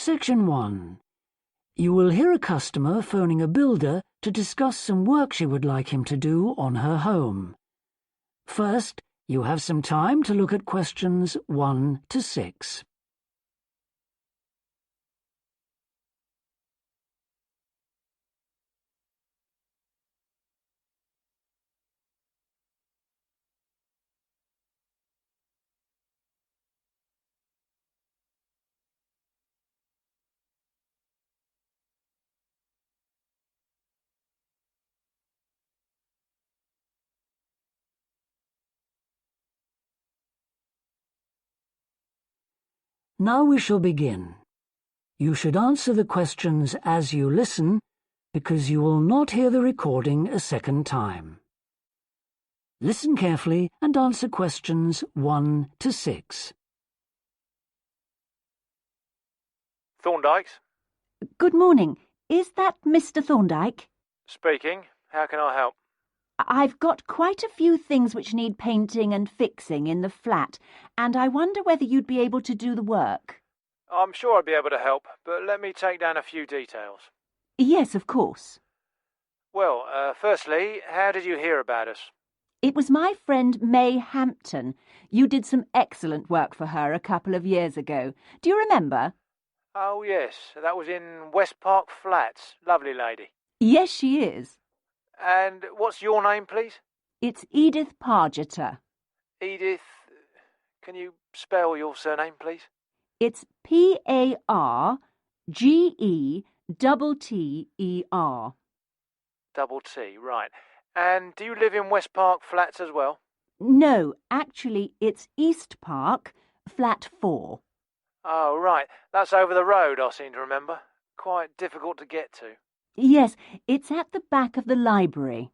Section 1. You will hear a customer phoning a builder to discuss some work she would like him to do on her home. First, you have some time to look at questions 1 to 6. Now we shall begin. You should answer the questions as you listen, because you will not hear the recording a second time. Listen carefully and answer questions 1 to 6. Thorndike's? Good morning. Is that Mr. Thorndike? Speaking. How can I help? I've got quite a few things which need painting and fixing in the flat, and I wonder whether you'd be able to do the work. I'm sure I'd be able to help, but let me take down a few details. Yes, of course. Well, firstly, how did you hear about us? It was my friend May Hampton. You did some excellent work for her a couple of years ago. Do you remember? Oh, yes, that was in West Park Flats. Lovely lady. Yes, she is. And what's your name, please? It's Edith Pargeter. Edith. Can you spell your surname, please? It's Pargeter. Double T, right. And do you live in West Park Flats as well? No, actually, it's East Park, flat 4. Oh, right. That's over the road, I seem to remember. Quite difficult to get to. Yes, it's at the back of the library.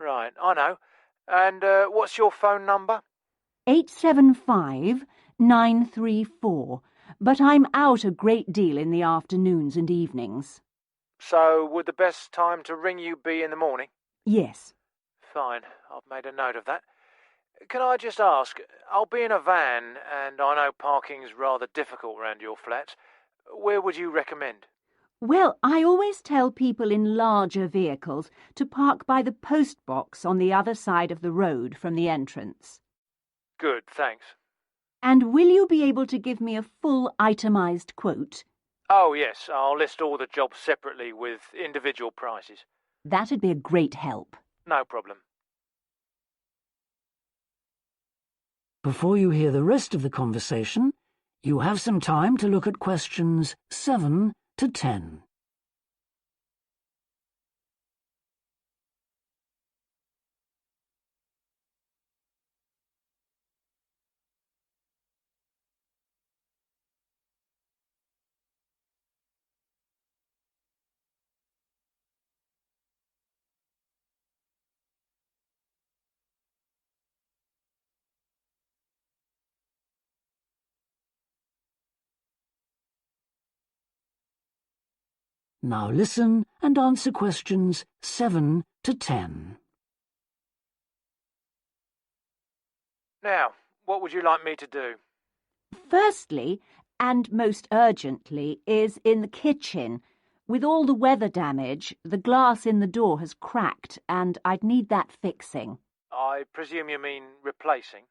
Right, I know. And what's your phone number? 875-934, but I'm out a great deal in the afternoons and evenings. So would the best time to ring you be in the morning? Yes. Fine, I've made a note of that. Can I just ask, I'll be in a van, and I know parking's rather difficult round your flat. Where would you recommend? Well, I always tell people in larger vehicles to park by the post box on the other side of the road from the entrance. Good, thanks. And will you be able to give me a full itemised quote? Oh, yes, I'll list all the jobs separately with individual prices. That'd be a great help. No problem. Before you hear the rest of the conversation, you have some time to look at questions 7 to 10. Now listen and answer questions 7 to 10. Now, what would you like me to do? Firstly, and most urgently, is in the kitchen. With all the weather damage, the glass in the door has cracked, and I'd need that fixing. I presume you mean replacing?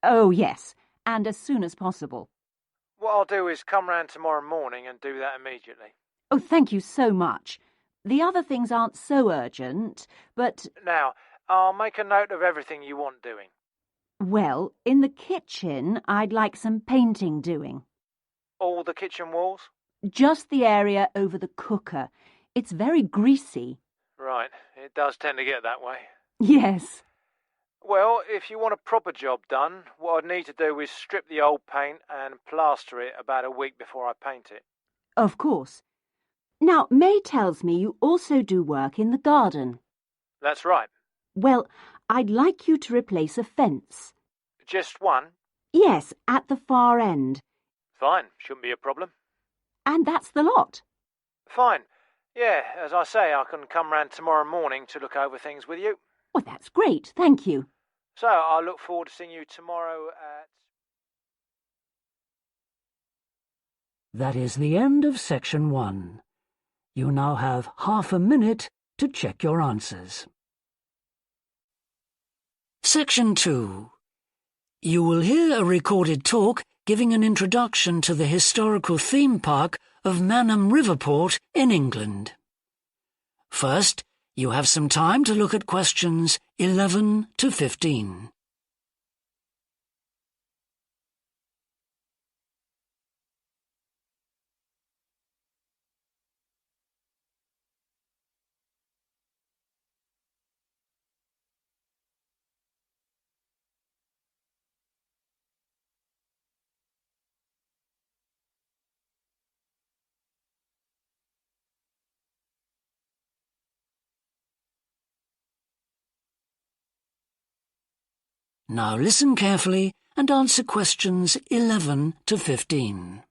Oh, yes, and as soon as possible. What I'll do is come round tomorrow morning and do that immediately. Oh, thank you so much. The other things aren't so urgent, but... Now, I'll make a note of everything you want doing. Well, in the kitchen, I'd like some painting doing. All the kitchen walls? Just the area over the cooker. It's very greasy. Right, it does tend to get that way. Yes. Well, if you want a proper job done, what I'd need to do is strip the old paint and plaster it about a week before I paint it. Of course. Now, May tells me you also do work in the garden. That's right. Well, I'd like you to replace a fence. Just one? Yes, at the far end. Fine, shouldn't be a problem. And that's the lot. Fine. Yeah, as I say, I can come round tomorrow morning to look over things with you. Well, that's great, thank you. So, I look forward to seeing you tomorrow at... That is the end of section 1. You now have half a minute to check your answers. Section 2. You will hear a recorded talk giving an introduction to the historical theme park of Manham Riverport in England. First, you have some time to look at questions 11 to 15. Now listen carefully and answer questions 11 to 15.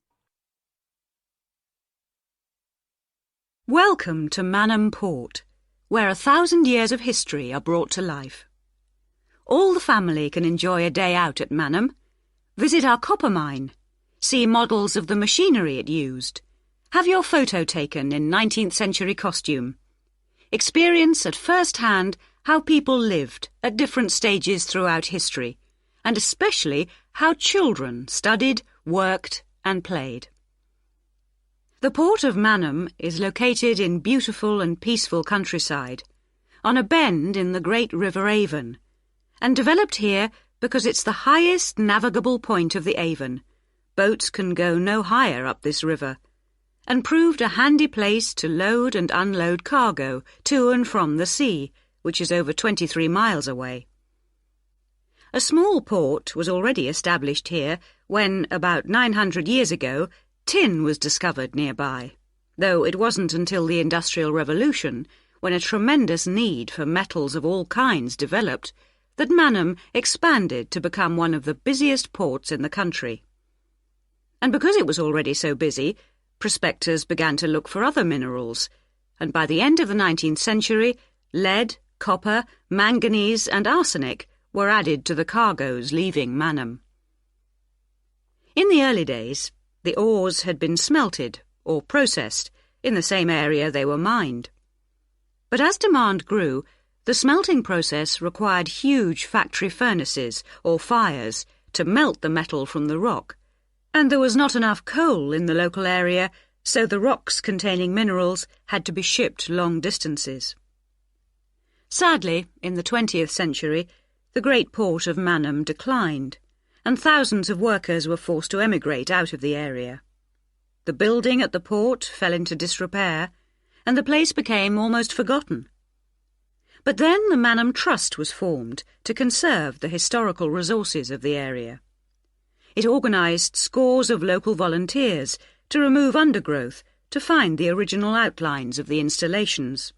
Welcome to Manham Port, where 1,000 years of history are brought to life. All the family can enjoy a day out at Manham. Visit our copper mine. See models of the machinery it used. Have your photo taken in 19th century costume. Experience at first hand how people lived at different stages throughout history, and especially how children studied, worked and played. The port of Manham is located in beautiful and peaceful countryside, on a bend in the great River Avon, and developed here because it's the highest navigable point of the Avon. Boats can go no higher up this river, and proved a handy place to load and unload cargo to and from the sea, which is over 23 miles away. A small port was already established here when, about 900 years ago, tin was discovered nearby, though it wasn't until the Industrial Revolution, when a tremendous need for metals of all kinds developed, that Manham expanded to become one of the busiest ports in the country. And because it was already so busy, prospectors began to look for other minerals, and by the end of the 19th century, lead, copper, manganese and arsenic were added to the cargoes leaving Manham. In the early days, the ores had been smelted or processed in the same area they were mined. But as demand grew, the smelting process required huge factory furnaces or fires to melt the metal from the rock, and there was not enough coal in the local area, so the rocks containing minerals had to be shipped long distances. Sadly, in the 20th century, the great port of Manham declined, and thousands of workers were forced to emigrate out of the area. The building at the port fell into disrepair, and the place became almost forgotten. But then the Manham Trust was formed to conserve the historical resources of the area. It organised scores of local volunteers to remove undergrowth to find the original outlines of the installations.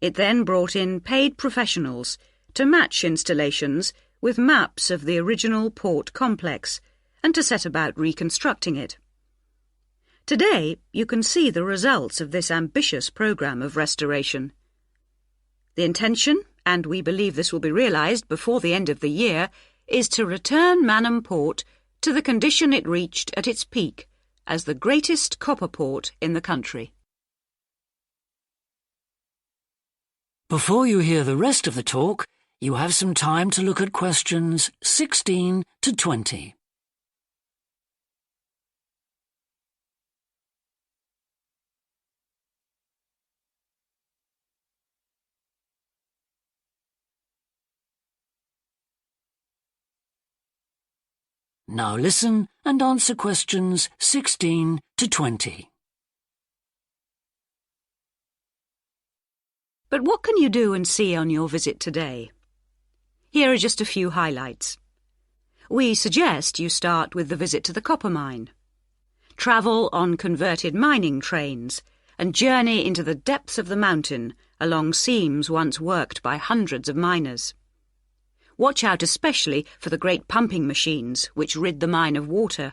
It then brought in paid professionals to match installations with maps of the original port complex and to set about reconstructing it. Today, you can see the results of this ambitious programme of restoration. The intention, and we believe this will be realised before the end of the year, is to return Manham Port to the condition it reached at its peak as the greatest copper port in the country. Before you hear the rest of the talk, you have some time to look at questions 16 to 20. Now listen and answer questions 16 to 20. But what can you do and see on your visit today? Here are just a few highlights. We suggest you start with the visit to the copper mine. Travel on converted mining trains and journey into the depths of the mountain along seams once worked by hundreds of miners. Watch out especially for the great pumping machines which rid the mine of water.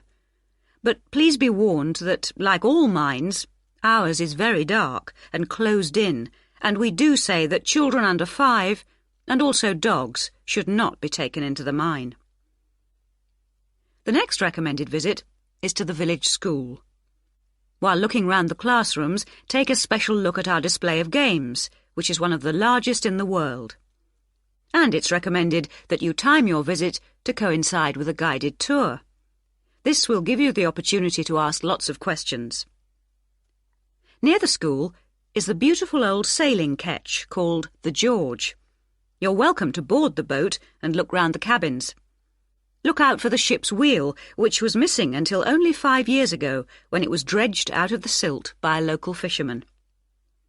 But please be warned that, like all mines, ours is very dark and closed in, and we do say that children under 5, and also dogs, should not be taken into the mine. The next recommended visit is to the village school. While looking round the classrooms, take a special look at our display of games, which is one of the largest in the world. And it's recommended that you time your visit to coincide with a guided tour. This will give you the opportunity to ask lots of questions. Near the school is the beautiful old sailing ketch called the George. You're welcome to board the boat and look round the cabins. Look out for the ship's wheel, which was missing until only 5 years ago, when it was dredged out of the silt by a local fisherman.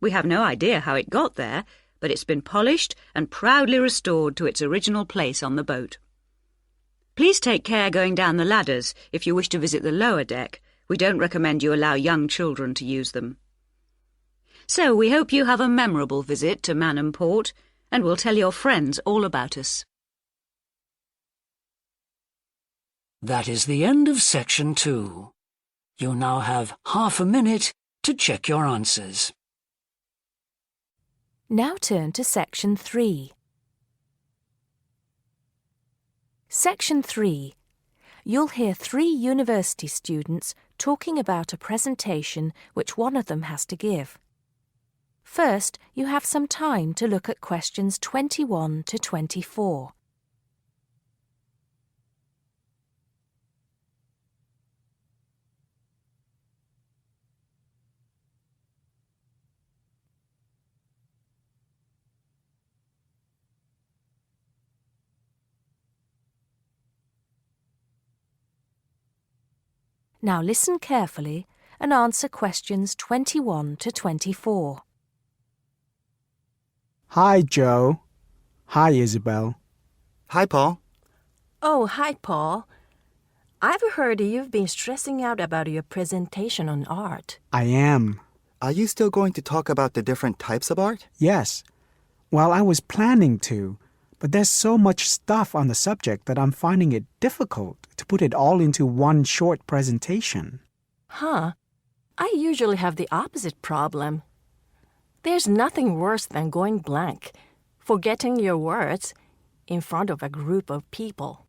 We have no idea how it got there, but it's been polished and proudly restored to its original place on the boat. Please take care going down the ladders if you wish to visit the lower deck. We don't recommend you allow young children to use them. So we hope you have a memorable visit to Manham Port, and will tell your friends all about us. That is the end of section 2. You now have half a minute to check your answers. Now turn to section 3. Section 3. You'll hear 3 university students talking about a presentation which one of them has to give. First, you have some time to look at questions 21 to 24. Now listen carefully and answer questions 21 to 24. Hi, Joe. Hi, Isabel. Hi, Paul. Oh, hi, Paul. I've heard you've been stressing out about your presentation on art. I am. Are you still going to talk about the different types of art? Yes. Well, I was planning to, but there's so much stuff on the subject that I'm finding it difficult to put it all into one short presentation. Huh. I usually have the opposite problem. There's nothing worse than going blank, forgetting your words in front of a group of people.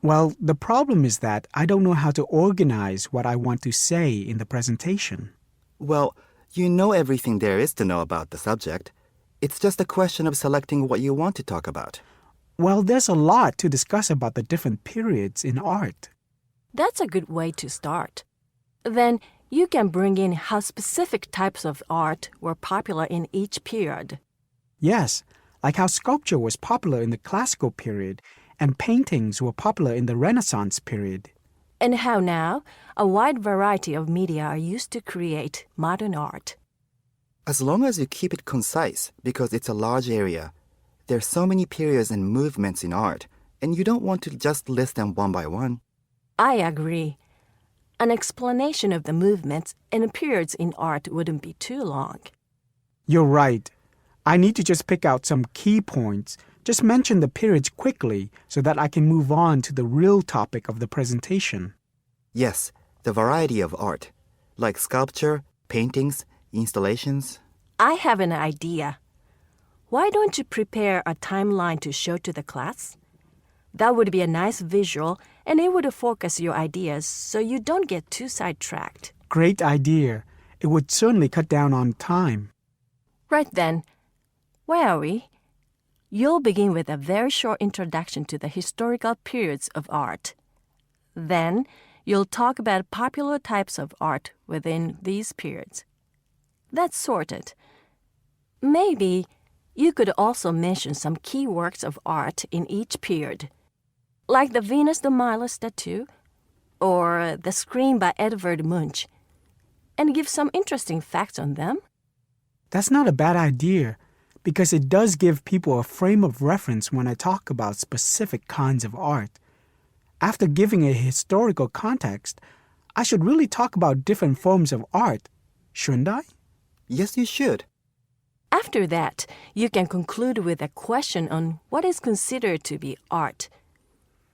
Well, the problem is that I don't know how to organize what I want to say in the presentation. Well, you know everything there is to know about the subject. It's just a question of selecting what you want to talk about. Well, there's a lot to discuss about the different periods in art. That's a good way to start. Then you can bring in how specific types of art were popular in each period. Yes, like how sculpture was popular in the classical period and paintings were popular in the Renaissance period. And how now a wide variety of media are used to create modern art. As long as you keep it concise, because it's a large area, there's so many periods and movements in art, and you don't want to just list them one by one. I agree. An explanation of the movements and periods in art wouldn't be too long. You're right. I need to just pick out some key points. Just mention the periods quickly so that I can move on to the real topic of the presentation. Yes, the variety of art, like sculpture, paintings, installations. I have an idea. Why don't you prepare a timeline to show to the class? That would be a nice visual, and it would focus your ideas so you don't get too sidetracked. Great idea. It would certainly cut down on time. Right then. Where are we? You'll begin with a very short introduction to the historical periods of art. Then, you'll talk about popular types of art within these periods. That's sorted. Maybe you could also mention some key works of art in each period, like the Venus de Milo statue or the Scream by Edvard Munch, and give some interesting facts on them. That's not a bad idea, because it does give people a frame of reference when I talk about specific kinds of art. After giving a historical context, I should really talk about different forms of art, shouldn't I? Yes, you should. After that, you can conclude with a question on what is considered to be art.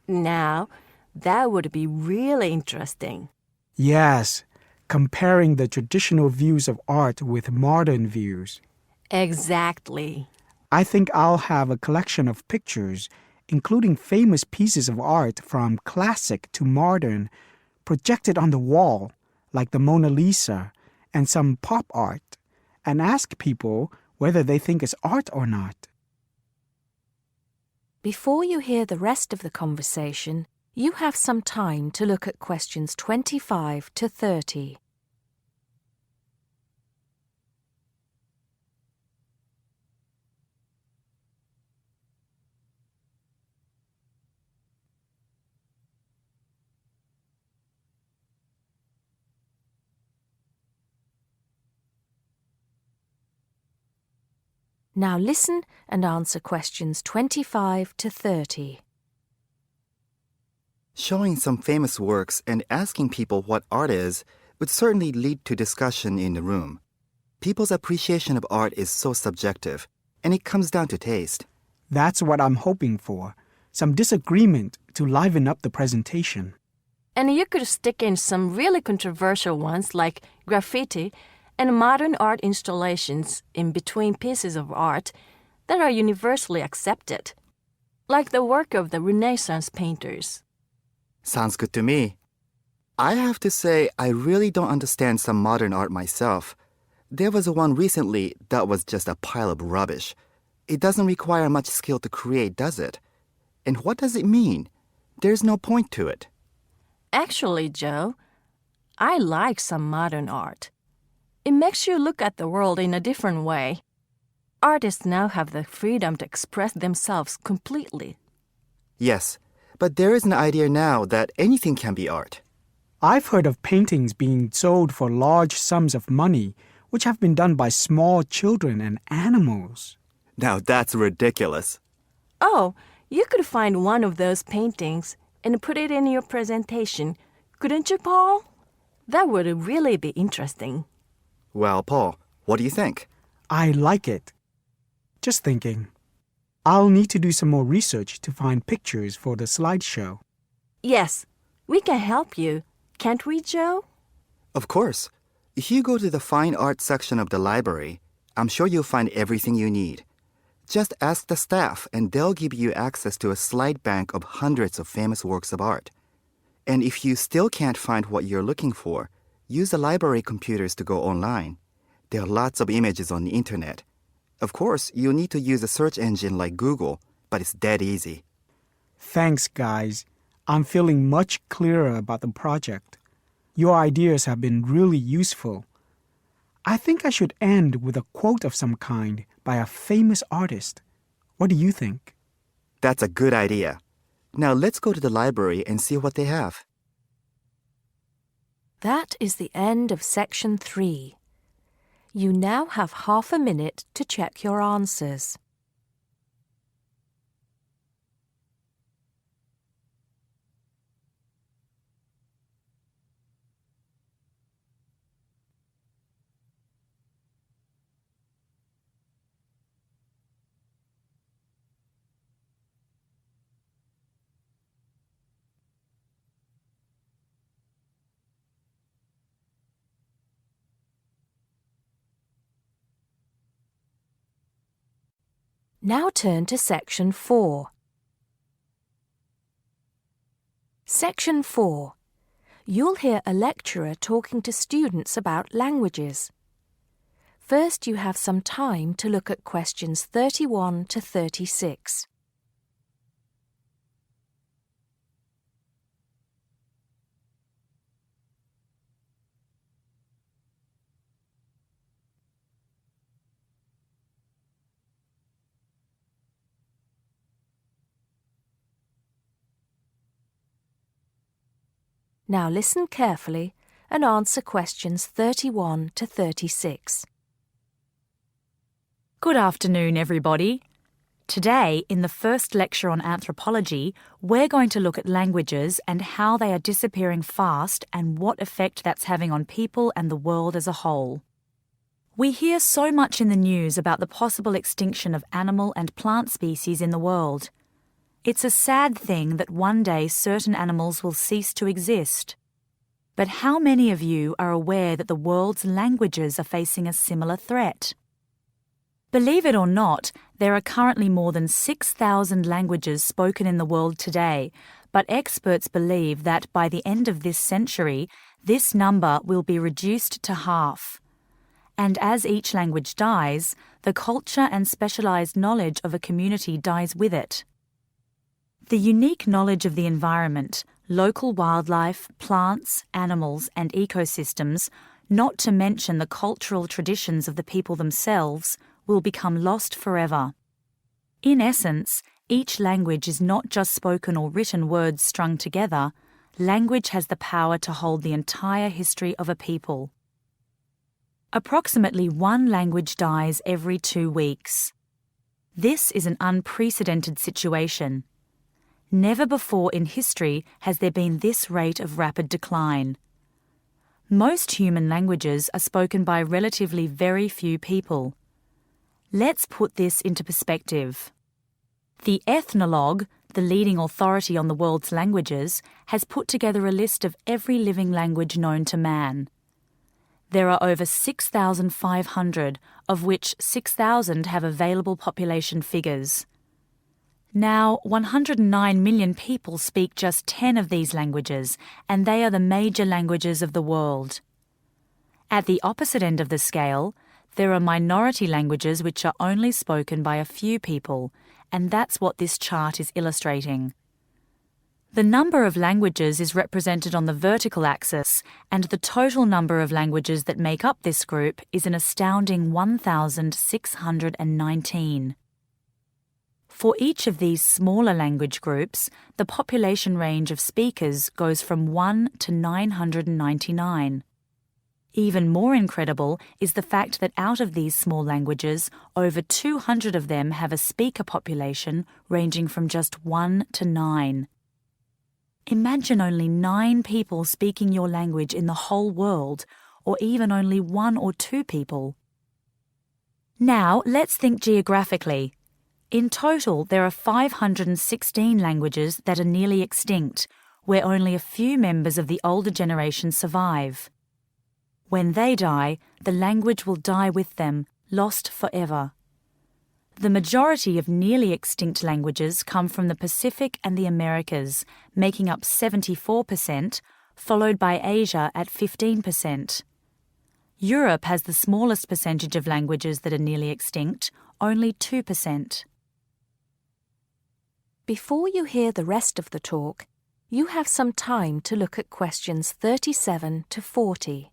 Now, that would be really interesting. Yes, comparing the traditional views of art with modern views. Exactly. I think I'll have a collection of pictures, including famous pieces of art from classic to modern, projected on the wall, like the Mona Lisa and some pop art, and ask people whether they think it's art or not. Before you hear the rest of the conversation, you have some time to look at questions 25 to 30. Now listen and answer questions 25 to 30. Showing some famous works and asking people what art is would certainly lead to discussion in the room. People's appreciation of art is so subjective, and it comes down to taste. That's what I'm hoping for, some disagreement to liven up the presentation. And you could stick in some really controversial ones like graffiti and modern art installations in between pieces of art that are universally accepted, like the work of the Renaissance painters. Sounds good to me. I have to say, I really don't understand some modern art myself. There was one recently that was just a pile of rubbish. It doesn't require much skill to create, does it? And what does it mean? There's no point to it. Actually, Joe, I like some modern art. It makes you look at the world in a different way. Artists now have the freedom to express themselves completely. Yes, but there is an idea now that anything can be art. I've heard of paintings being sold for large sums of money, which have been done by small children and animals. Now that's ridiculous. Oh, you could find one of those paintings and put it in your presentation, couldn't you, Paul? That would really be interesting. Well, Paul, what do you think? I like it. Just thinking. I'll need to do some more research to find pictures for the slideshow. Yes, we can help you. Can't we, Joe? Of course. If you go to the fine art section of the library, I'm sure you'll find everything you need. Just ask the staff and they'll give you access to a slide bank of hundreds of famous works of art. And if you still can't find what you're looking for, use the library computers to go online. There are lots of images on the internet. Of course, you'll need to use a search engine like Google, but it's dead easy. Thanks, guys. I'm feeling much clearer about the project. Your ideas have been really useful. I think I should end with a quote of some kind by a famous artist. What do you think? That's a good idea. Now let's go to the library and see what they have. That is the end of section 3. You now have half a minute to check your answers. Now turn to section 4. Section 4. You'll hear a lecturer talking to students about languages. First, you have some time to look at questions 31 to 36. Now listen carefully and answer questions 31 to 36. Good afternoon, everybody. Today, in the first lecture on anthropology, we're going to look at languages and how they are disappearing fast and what effect that's having on people and the world as a whole. We hear so much in the news about the possible extinction of animal and plant species in the world. It's a sad thing that one day certain animals will cease to exist. But how many of you are aware that the world's languages are facing a similar threat? Believe it or not, there are currently more than 6,000 languages spoken in the world today, but experts believe that by the end of this century, this number will be reduced to half. And as each language dies, the culture and specialized knowledge of a community dies with it. The unique knowledge of the environment, local wildlife, plants, animals, and ecosystems, not to mention the cultural traditions of the people themselves, will become lost forever. In essence, each language is not just spoken or written words strung together. Language has the power to hold the entire history of a people. Approximately one language dies every 2 weeks. This is an unprecedented situation. Never before in history has there been this rate of rapid decline. Most human languages are spoken by relatively very few people. Let's put this into perspective. The Ethnologue, the leading authority on the world's languages, has put together a list of every living language known to man. There are over 6,500, of which 6,000 have available population figures. Now, 109 million people speak just 10 of these languages, and they are the major languages of the world. At the opposite end of the scale, there are minority languages which are only spoken by a few people, and that's what this chart is illustrating. The number of languages is represented on the vertical axis, and the total number of languages that make up this group is an astounding 1,619. For each of these smaller language groups, the population range of speakers goes from 1 to 999. Even more incredible is the fact that out of these small languages, over 200 of them have a speaker population ranging from just 1 to 9. Imagine only 9 people speaking your language in the whole world, or even only 1 or 2 people. Now, let's think geographically. In total, there are 516 languages that are nearly extinct, where only a few members of the older generation survive. When they die, the language will die with them, lost forever. The majority of nearly extinct languages come from the Pacific and the Americas, making up 74%, followed by Asia at 15%. Europe has the smallest percentage of languages that are nearly extinct, only 2%. Before you hear the rest of the talk, you have some time to look at questions 37 to 40.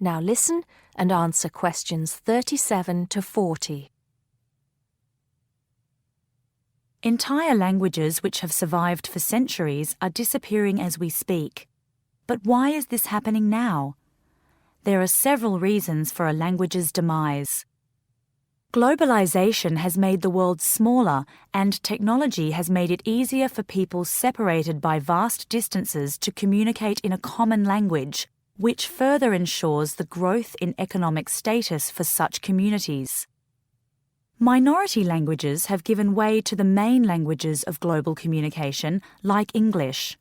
Now listen and answer questions 37 to 40. Entire languages which have survived for centuries are disappearing as we speak. But why is this happening now? There are several reasons for a language's demise. Globalization has made the world smaller, and technology has made it easier for people separated by vast distances to communicate in a common language, which further ensures the growth in economic status for such communities. Minority languages have given way to the main languages of global communication, like English.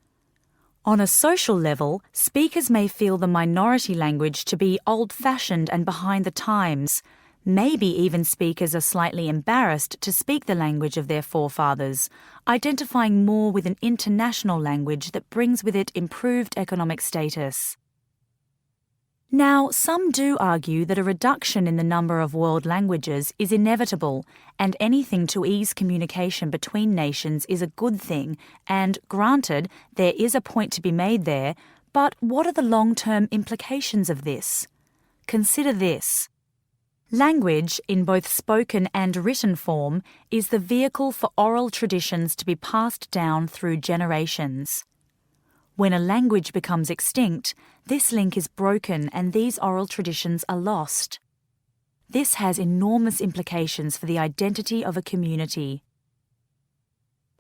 On a social level, speakers may feel the minority language to be old-fashioned and behind the times. Maybe even speakers are slightly embarrassed to speak the language of their forefathers, identifying more with an international language that brings with it improved economic status. Now, some do argue that a reduction in the number of world languages is inevitable, and anything to ease communication between nations is a good thing, and granted, there is a point to be made there, but what are the long-term implications of this? Consider this. Language, in both spoken and written form, is the vehicle for oral traditions to be passed down through generations. When a language becomes extinct, this link is broken and these oral traditions are lost. This has enormous implications for the identity of a community.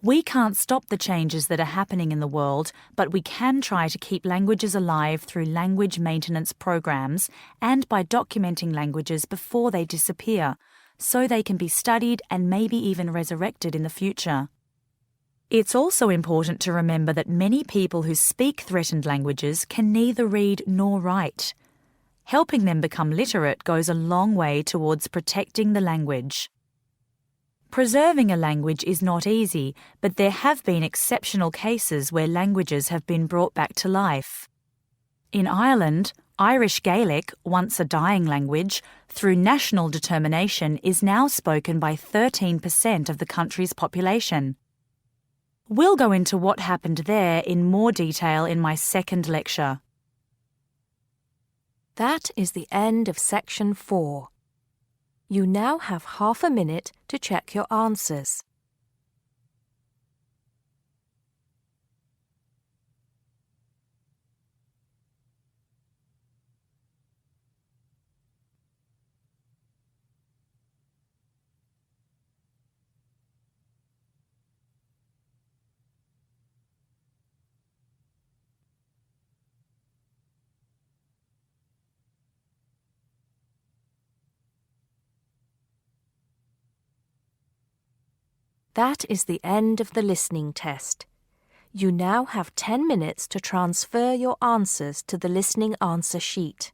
We can't stop the changes that are happening in the world, but we can try to keep languages alive through language maintenance programs and by documenting languages before they disappear, so they can be studied and maybe even resurrected in the future. It's also important to remember that many people who speak threatened languages can neither read nor write. Helping them become literate goes a long way towards protecting the language. Preserving a language is not easy, but there have been exceptional cases where languages have been brought back to life. In Ireland, Irish Gaelic, once a dying language, through national determination is now spoken by 13% of the country's population. We'll go into what happened there in more detail in my second lecture. That is the end of section 4. You now have half a minute to check your answers. That is the end of the listening test. You now have 10 minutes to transfer your answers to the listening answer sheet.